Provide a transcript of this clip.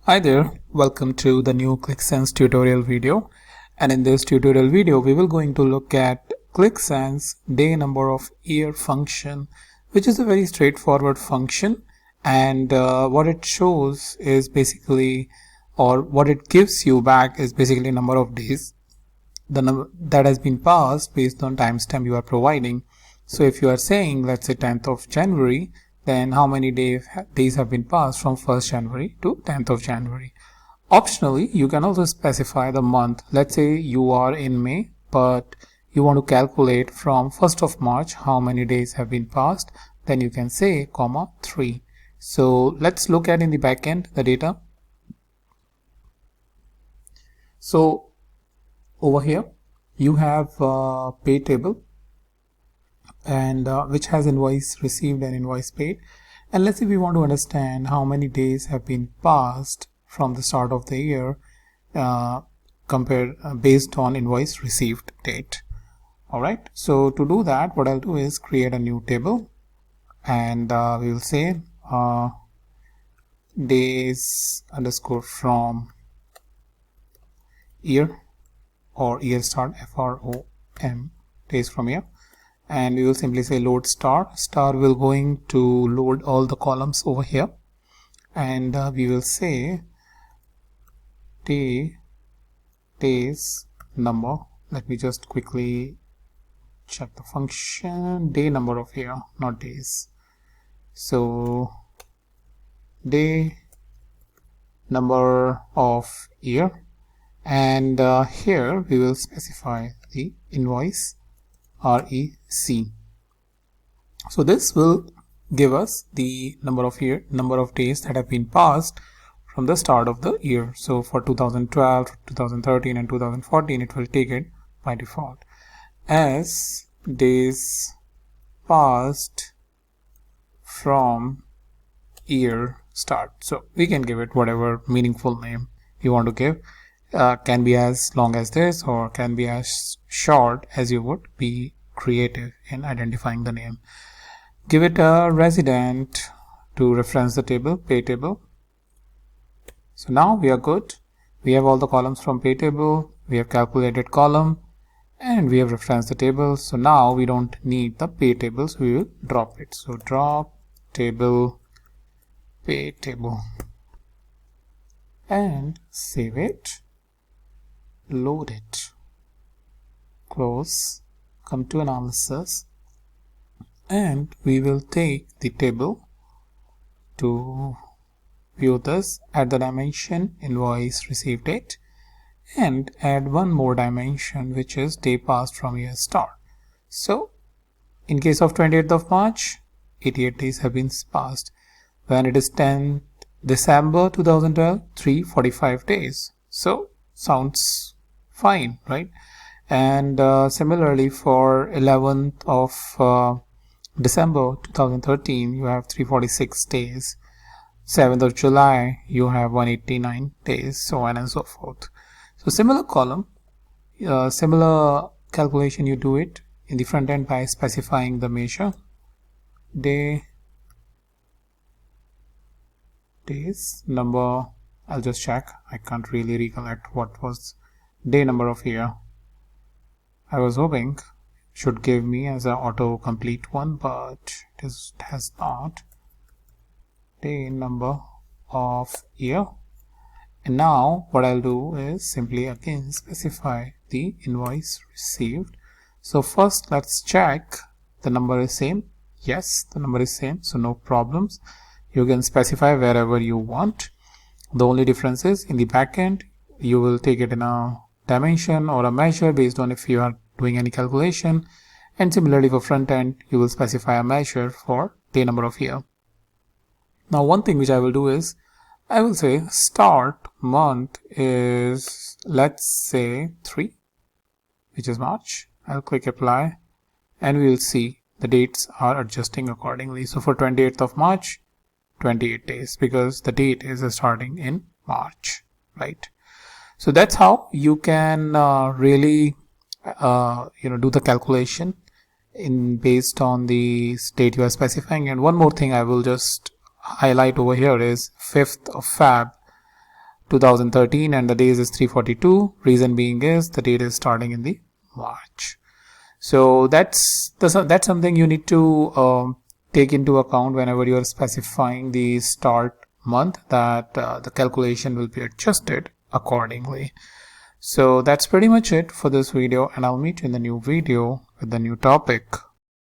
Hi there, welcome to the new Qlik Sense tutorial video, and in this tutorial video we will going to look at Qlik Sense DayNumberOfYear function, which is a very straightforward function, and what it shows is basically, or what it gives you back is basically number of days the number that has been passed based on timestamp you are providing. So if you are saying, let's say 10th of January, then how many days have been passed from 1st January to 10th of January. Optionally, you can also specify the month. Let's say you are in May, but you want to calculate from 1st of March how many days have been passed. Then you can say, 3. So let's look at in the backend the data. So over here you have a pay table, and which has invoice received and invoice paid. And let's say we want to understand how many days have been passed from the start of the year based on invoice received date. Alright, so to do that, what I'll do is create a new table, and we will say days underscore from year, or year start, FROM, days from year. And we will simply say load star. Star will going to load all the columns over here, and we will say days number. Let me just quickly check the function. Day number of year, not days. So day number of year, and here we will specify the invoice REC. So this will give us the number of days that have been passed from the start of the year. So for 2012, 2013 and 2014, it will take it by default as days passed from year start. So we can give it whatever meaningful name you want to give. Can be as long as this, or can be as short as you would. Be creative in identifying the name. Give it a resident to reference the table, pay table. So now we are good. We have all the columns from pay table, we have calculated column, and we have referenced the table. So now we don't need the pay table, so we will drop it. So drop table, pay table, and save it. Load it, close, come to analysis, and we will take the table to view this, add the dimension invoice received date, and add one more dimension, which is day passed from year start. So in case of 28th of March, 88 days have been passed. When it is 10th December 2012, 345 days. So sounds fine, right? And similarly for 11th of December 2013, you have 346 days. 7th of July, you have 189 days, so on and so forth. So similar column, similar calculation, you do it in the front end by specifying the measure days number. I'll just check. I can't really recollect what was day number of year. I was hoping it should give me as an auto complete one, but it has not. Day number of year. And now what I'll do is simply again specify the invoice received. So first let's check the number is same. Yes, the number is same, so no problems. You can specify wherever you want. The only difference is in the backend you will take it in a dimension or a measure based on if you are doing any calculation, and similarly for front end you will specify a measure for day number of year. Now one thing which I will do is I will say start month is, let's say 3, which is March. I'll click apply, and we will see the dates are adjusting accordingly. So for 28th of March, 28 days, because the date is starting in March, right? So that's how you can really do the calculation based on the date you are specifying. And one more thing I will just highlight over here is 5th of Feb 2013 and the days is 342. Reason being is the date is starting in the March. So that's something you need to take into account whenever you are specifying the start month, that the calculation will be adjusted accordingly. So that's pretty much it for this video, and I'll meet you in the new video with the new topic.